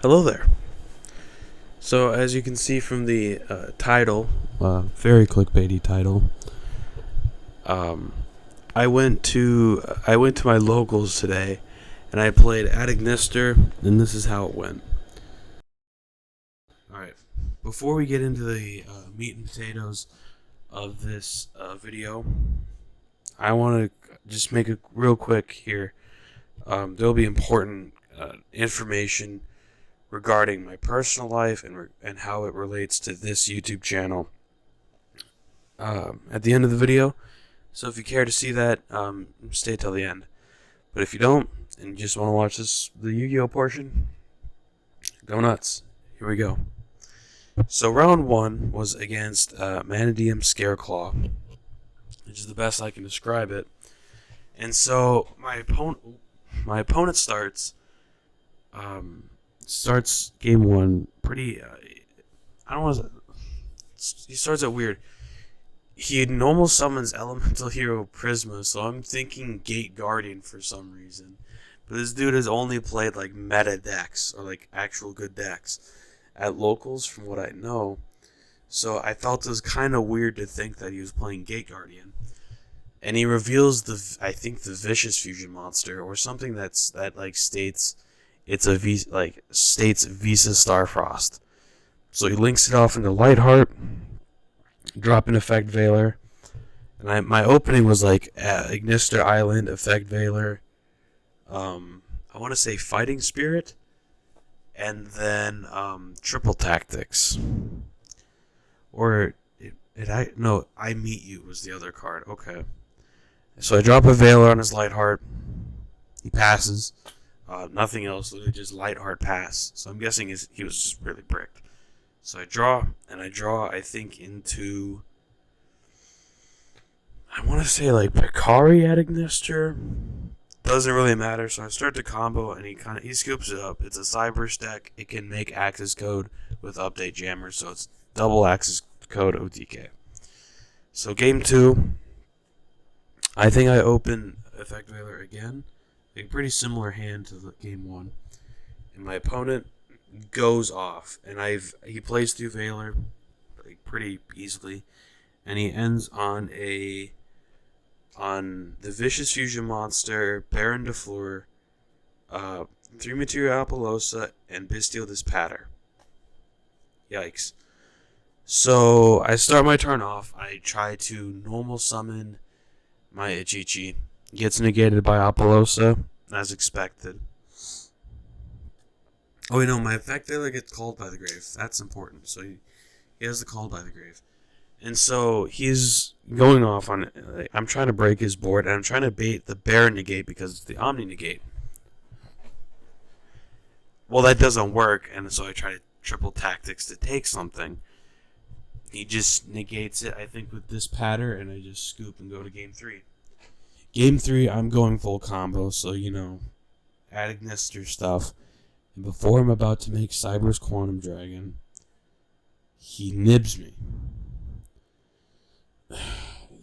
Hello there. So, as you can see from the title, very clickbaity title, um, I went to my locals today, and I played Adagnister, and this is how it went. All right. Before we get into the meat and potatoes of this video, I want to just make it real quick here. There'll be important information regarding my personal life and how it relates to this YouTube channel at the end of the video. So if you care to see that, stay till the end. But if you don't and you just want to watch the Yu-Gi-Oh portion, go nuts. Here we go. So round one was against Manadium Scareclaw, which is the best I can describe it. And so my opponent starts game one pretty. I don't want to. He starts out weird. He normal summons Elemental Hero Prisma, so I'm thinking Gate Guardian for some reason. But this dude has only played like meta decks or like actual good decks at locals, from what I know. So I felt it was kind of weird to think that he was playing Gate Guardian. And he reveals I think the Vicious Fusion Monster or something that states it's states Visa Starfrost. So he links it off into Lightheart, drop an Effect Veiler, and my opening was like Ignister Island, Effect Veiler, I want to say Fighting Spirit, and then Triple Tactics. Or I Meet You was the other card. Okay. So I drop a Veiler on his Lightheart. He passes. Nothing else, literally just Lightheart pass. So I'm guessing he was just really bricked. So I draw, I think, into, I want to say like Picari Adagnister. Doesn't really matter. So I start the combo, and he scoops it up. It's a Cyberse deck. It can make Access Code with Update Jammer, so it's double Access Code OTK. So game two, I think I open Effect Veiler again. A pretty similar hand to the game one. And my opponent goes off, and he plays through Veiler like pretty easily, and he ends on the Vicious Fusion Monster, Baron de Fleur, 3 Material Apollosa, and Bestial Dispatter. Yikes. So I start my turn off. I try to normal summon my Ichichi. Gets negated by Apollosa, as expected. Oh, wait, no, my Effect Veiler gets called by the grave. That's important. So he has the called by the grave. And so he's going off on it. I'm trying to break his board, and I'm trying to bait the Baron negate because it's the Omni negate. Well, that doesn't work, and so I try to triple tactics to take something. He just negates it, I think, with this patter, and I just scoop and go to game three. Game three, I'm going full combo, so, Adagnister stuff. And before I'm about to make Cyberse Quantum Dragon, he nibs me.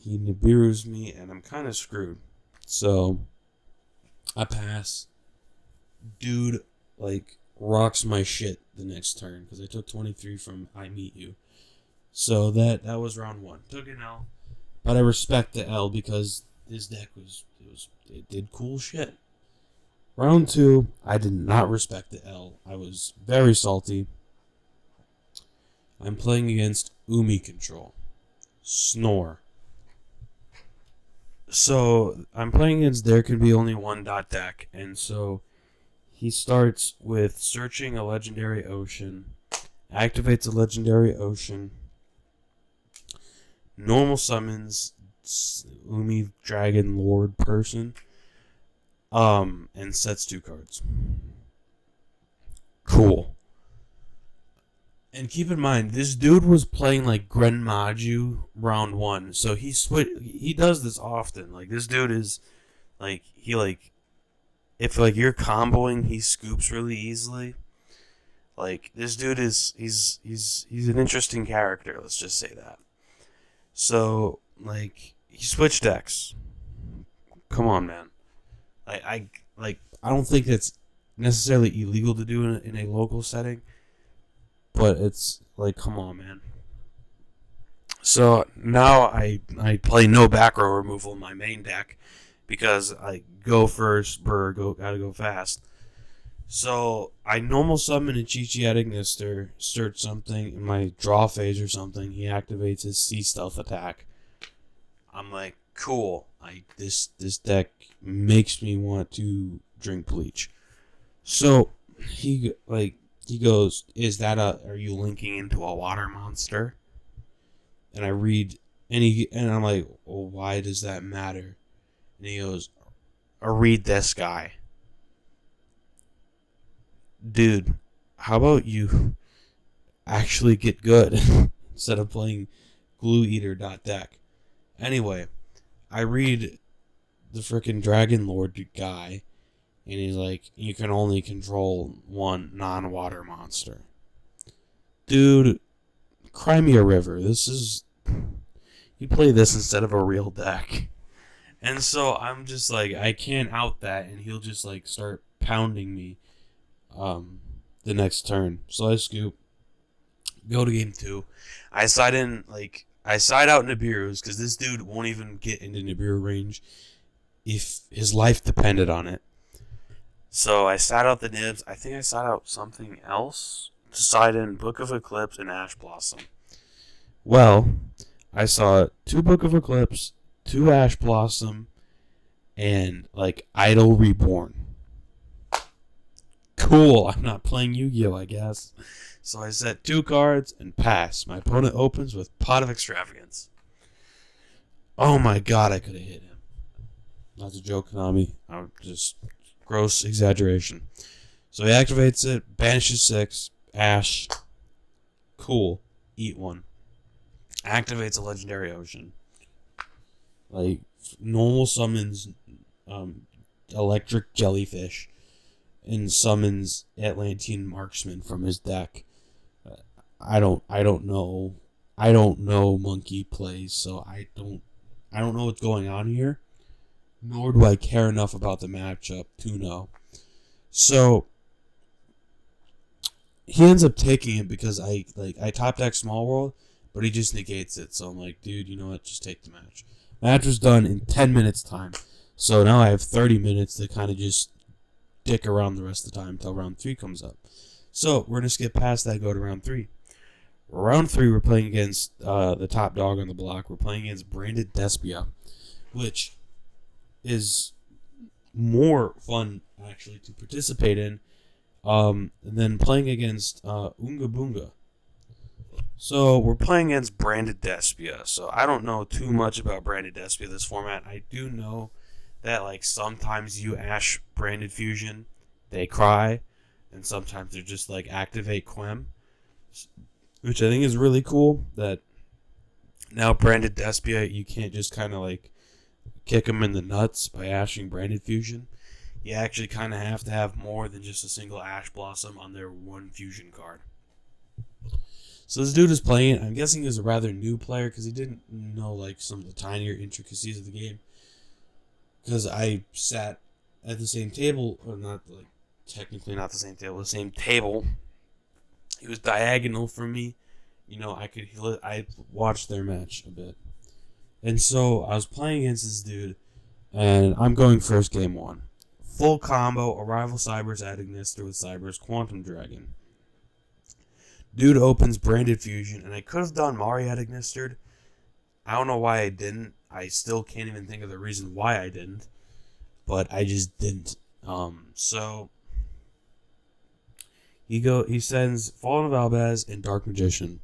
He Nibiru's me, and I'm kind of screwed. So, I pass. Dude, rocks my shit the next turn, because I took 23 from I Meet You. So, that was round one. Took an L, but I respect the L, because this deck it did cool shit. Round two, I did not respect the L. I was very salty. I'm playing against Umi Control. Snore. So, I'm playing against There Can Be Only One deck, and so he starts with searching a Legendary Ocean, activates a Legendary Ocean, normal summons Umi Dragon Lord person, and sets 2 cards. Cool. And keep in mind, this dude was playing like Grenmaju round one, so he does this often. Like, this dude is if you're comboing, he scoops really easily. Like, this dude he's an interesting character. Let's just say that. So he switched decks. Come on, man. I don't think necessarily illegal to do in a local setting, but it's like, come on, man. So now I play no back row removal in my main deck because I go first, gotta go fast. So I normal summon a Chi-Chi Ignister, search something in my draw phase or something. He activates his Sea Stealth attack. I'm like, cool. This deck makes me want to drink bleach. So he goes, are you linking into a water monster? And I read, and I'm like, well, why does that matter? And he goes, I read this guy. Dude, how about you actually get good instead of playing Glue Eater deck? Anyway, I read the freaking Dragon Lord guy, and he's like, you can only control one non-water monster. Dude, cry me a river. You play this instead of a real deck. And so I'm just like, I can't out that, and he'll just like start pounding me the next turn. So I scoop, go to game 2. I side out Nibiru's because this dude won't even get into Nibiru range if his life depended on it. So I side out the Nibs. I think I side out something else to side in Book of Eclipse and Ash Blossom. Well, I saw 2 Book of Eclipse, 2 Ash Blossom, and like Idol Reborn. Cool, I'm not playing Yu-Gi-Oh, I guess. So I set 2 cards and pass. My opponent opens with Pot of Extravagance. Oh my god, I could have hit him. That's a joke, Konami. Just gross exaggeration. So he activates it, banishes 6, Ash. Cool. Eat 1. Activates a Legendary Ocean. Like, normal summons Electric Jellyfish and summons Atlantean Marksman from his deck. I don't know. I don't know monkey plays, so I don't know what's going on here. Nor do I care enough about the matchup to know. So he ends up taking it because I top deck Small World, but he just negates it. So I'm like, dude, you know what? Just take the match. Match was done in 10 minutes time. So now I have 30 minutes to kind of just dick around the rest of the time until round 3 comes up. So we're going to skip past that, go to round 3. Round 3, we're playing against the top dog on the block. We're playing against Branded Despia, which is more fun, actually, to participate in than playing against Unga Boonga. So we're playing against Branded Despia. So I don't know too much about Branded Despia this format. I do know that like sometimes you Ash Branded Fusion, they cry, and sometimes they're just like activate Quem, which I think is really cool. That now Branded Despia, you can't just kind of like kick them in the nuts by ashing Branded Fusion. You actually kind of have to have more than just a single Ash Blossom on their one fusion card. So this dude is playing. I'm guessing he's a rather new player because he didn't know like some of the tinier intricacies of the game. Because I sat at the same table, or not like technically not the same table, the same table. He was diagonal from me. You know, I watched their match a bit. And so I was playing against this dude, and I'm going first game 1. Full combo, Arrival Cybers Ignister with Cybers Quantum Dragon. Dude opens Branded Fusion, and I could have done Mariad Ignistered. I don't know why I didn't. I still can't even think of the reason why I didn't. But I just didn't. So he sends Fallen of Albaz and Dark Magician.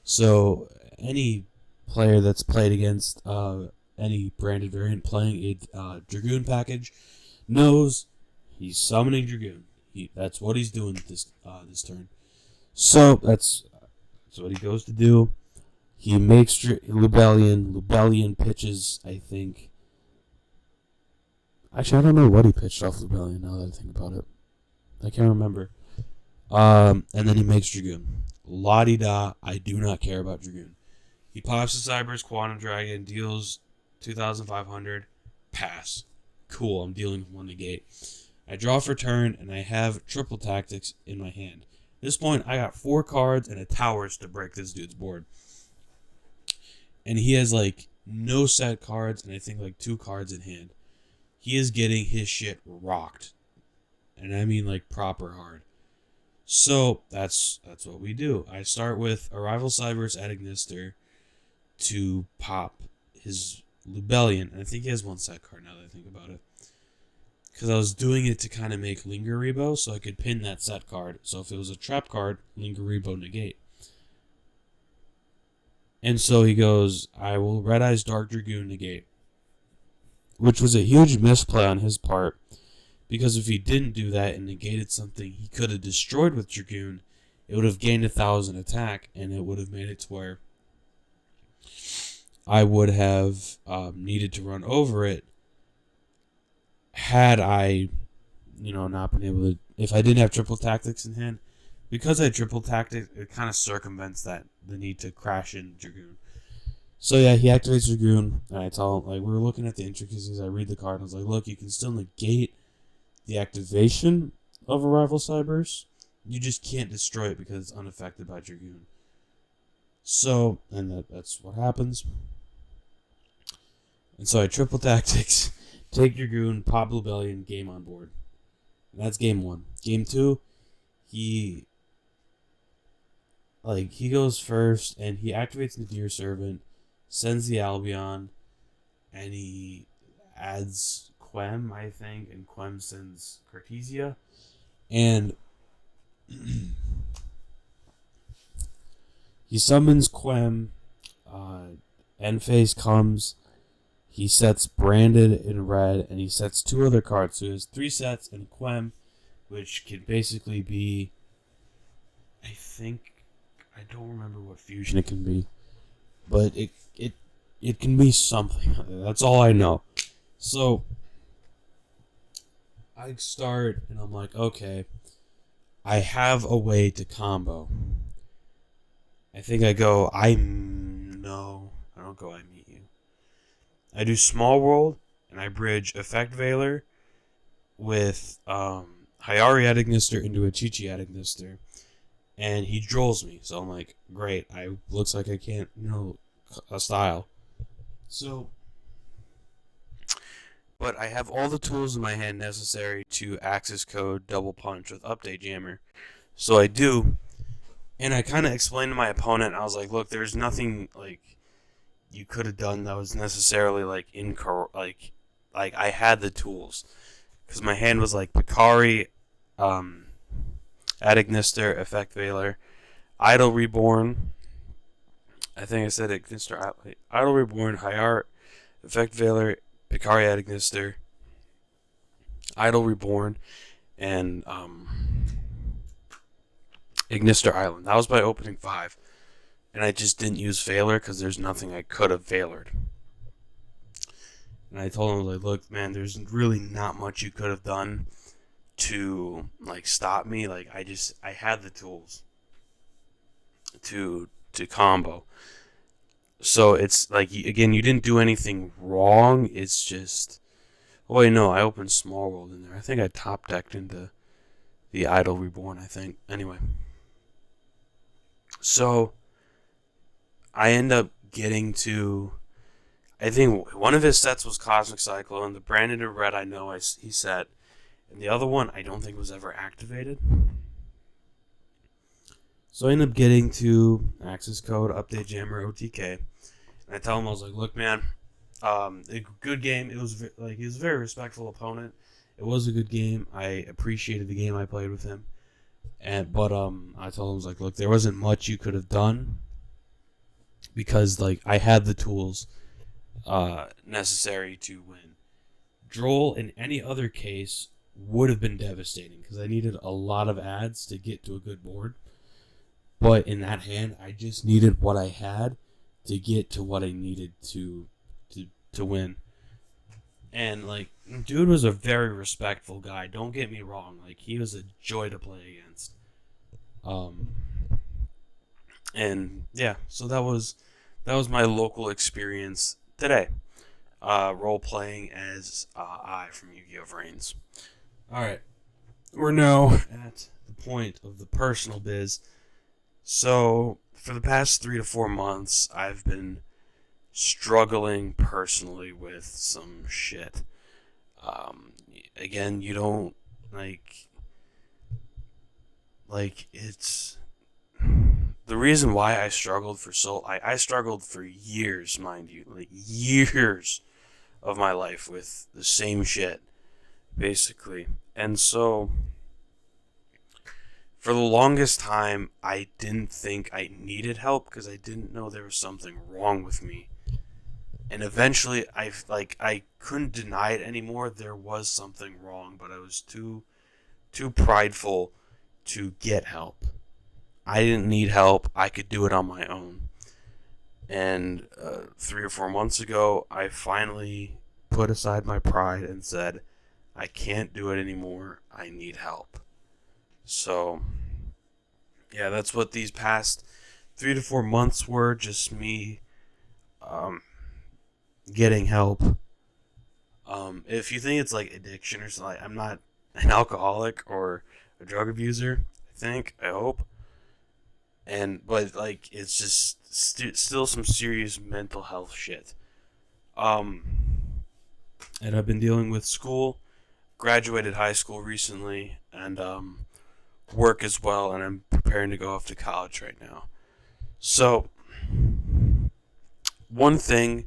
So any player that's played against any branded variant playing a Dragoon package knows he's summoning Dragoon. That's what he's doing this turn. So that's what he goes to do. He makes Lubellion. Lubellion pitches, I think. Actually, I don't know what he pitched off Lubellion now that I think about it. I can't remember. And then he makes Dragoon. La-di-da, I do not care about Dragoon. He pops the Cybers Quantum Dragon, deals 2,500, pass. Cool, I'm dealing with 1 negate. I draw for turn, and I have triple tactics in my hand. At this point, I got 4 cards and a towers to break this dude's board. And he has like no set cards, and I think like 2 cards in hand. He is getting his shit rocked. And I mean like proper hard. So that's what we do. I start with Arrival Cybers at Ignister to pop his Lubellion. And I think he has 1 set card now that I think about it. Because I was doing it to kind of make Linger Rebo so I could pin that set card. So if it was a trap card, Linger Rebo negate. And so he goes, I will Red Eyes Dark Dragoon negate. Which was a huge misplay on his part. Because if he didn't do that and negated something he could have destroyed with Dragoon, it would have gained 1,000 attack, and it would have made it to where I would have needed to run over it had I, not been able to, if I didn't have triple tactics in hand. Because I had triple tactics, it kind of circumvents the need to crash in Dragoon. So yeah, he activates Dragoon, and I tell him, like, we were looking at the intricacies, I read the card, and I was like, look, you can still negate the activation of Arrival Cybers. You just can't destroy it because it's unaffected by Dragoon. So, and that's what happens. And so I triple tactics, take Dragoon, pop Lubellion, game on board. And that's game 1. Game 2, he goes first, and he activates the Deer Servant, sends the Albion, and he adds Quem, I think, and Quem sends Cartesia. And he summons Quem, end phase comes, he sets Branded in red, and he sets 2 other cards. So he has 3 sets and Quem, which can basically be, I don't remember what fusion it can be, but it can be something. That's all I know. So I start, and I'm like, okay, I have a way to combo. I think I go, I don't go, I meet you. I do Small World, and I bridge Effect Veiler with Hayari at Ignister into a Chi-Chi at Ignister. And he drolls me, so I'm like, great, looks like I can't, a style. So, but I have all the tools in my hand necessary to access code Double Punch with Update Jammer. So I do, and I kind of explained to my opponent, I was like, look, there's nothing, like, you could have done that was necessarily, like, incorrect, like I had the tools. Because my hand was, like, Picari, at Ignister, Effect Veiler, Idol Reborn, I think I said Ignister, Idol Reborn, Hayar, Effect Veiler, Picari at Ignister, Idol Reborn, and Ignister Island. That was my opening 5. And I just didn't use Veiler because there's nothing I could have Veilered. And I told him, like, look, man, there's really not much you could have done to, like, stop me. Like, I had the tools to combo. So it's like, again, you didn't do anything wrong. It's just, oh wait, no, I opened Small World in there. I think I top decked into the Idol Reborn, I think. Anyway, so I end up getting to, I think one of his sets was Cosmic Cyclone. The Branded in red, I know he set. And the other one, I don't think was ever activated. So I end up getting to access code Update Jammer OTK. And I tell him, I was like, look, man, a good game. It was he was a very respectful opponent. It was a good game. I appreciated the game I played with him. But I told him, I was like, look, there wasn't much you could have done because, like, I had the tools necessary to win. Droll in any other case would have been devastating because I needed a lot of ads to get to a good board. But in that hand, I just needed what I had to get to what I needed to win. And, like, dude was a very respectful guy. Don't get me wrong. Like, he was a joy to play against. And, yeah, so that was my local experience today. Role-playing as I from Yu-Gi-Oh! Vrains. Alright, we're now at the point of the personal biz. So, for the past 3 to 4 months, I've been struggling personally with some shit. Again, you don't like it's the reason why I struggled for years, mind you, like years of my life with the same shit, basically. And so, for the longest time, I didn't think I needed help because I didn't know there was something wrong with me. And eventually, I couldn't deny it anymore. There was something wrong, but I was too prideful to get help. I didn't need help. I could do it on my own. And 3 or 4 months ago, I finally put aside my pride and said, I can't do it anymore. I need help. So, yeah, that's what these past 3 to 4 months were. Just me um, getting help. If you think it's like addiction or something, I'm not an alcoholic or a drug abuser. I hope. But like, it's just still some serious mental health shit. Um, and I've been dealing with school. Graduated high school recently, and work as well. And I'm preparing to go off to college right now. So, one thing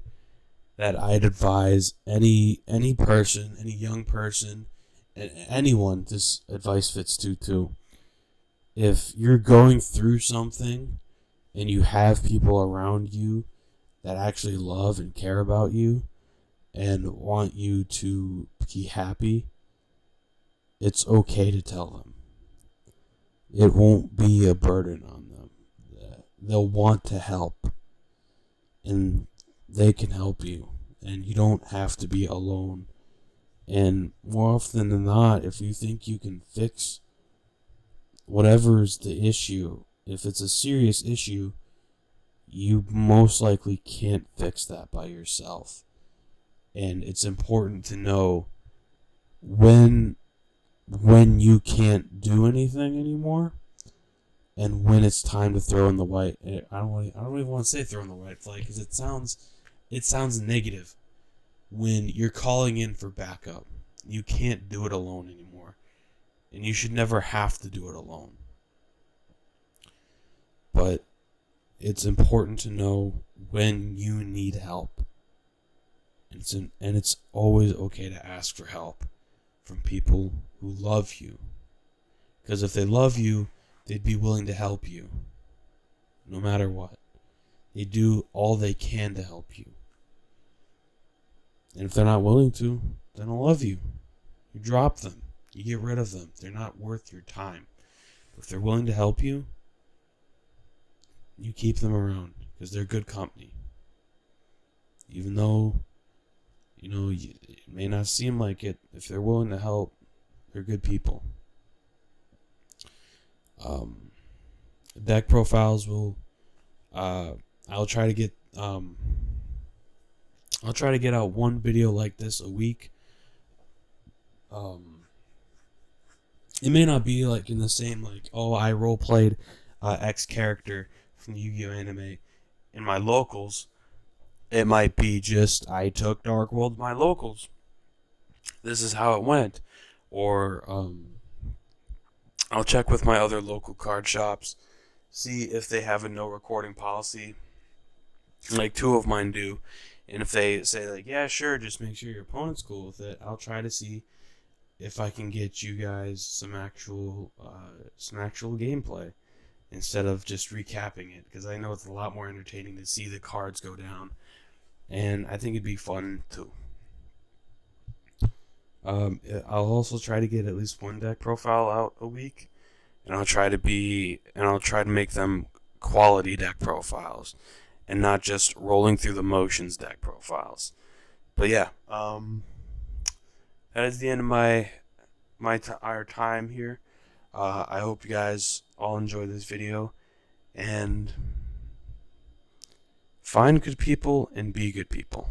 that I'd advise any person, any young person, and anyone this advice fits to too. If you're going through something and you have people around you that actually love and care about you and want you to be happy, it's okay to tell them. It won't be a burden on them. They'll want to help, and they can help you, and you don't have to be alone. And more often than not, if you think you can fix whatever's the issue, if it's a serious issue, you most likely can't fix that by yourself. And it's important to know when you can't do anything anymore, and when it's time to throw in the white. I don't even want to say throw in the white flag because it sounds negative when you're calling in for backup. You can't do it alone anymore, and you should never have to do it alone. But it's important to know when you need help, and it's always okay to ask for help from people who love you. Because if they love you, they'd be willing to help you, no matter what. They do all they can to help you. And if they're not willing to, they don't love you. You drop them. You get rid of them. They're not worth your time. But if they're willing to help you, you keep them around because they're good company. Even though, it may not seem like it, if they're willing to help, they're good people. Deck profiles will. I'll try to get. I'll try to get out one video like this a week. It may not be like in the same I role played X character from the Yu-Gi-Oh anime in my locals. It might be just I took Dark World to my locals. This is how it went, or I'll check with my other local card shops, see if they have a no recording policy. Like 2 of mine do, and if they say yeah, sure, just make sure your opponent's cool with it, I'll try to see if I can get you guys some actual gameplay instead of just recapping it, because I know it's a lot more entertaining to see the cards go down, and I think it'd be fun too. I'll also try to get at least one deck profile out a week, and I'll try to make them quality deck profiles and not just rolling through the motions deck profiles. But yeah, that is the end of our time here. I hope you guys all enjoyed this video, and find good people and be good people.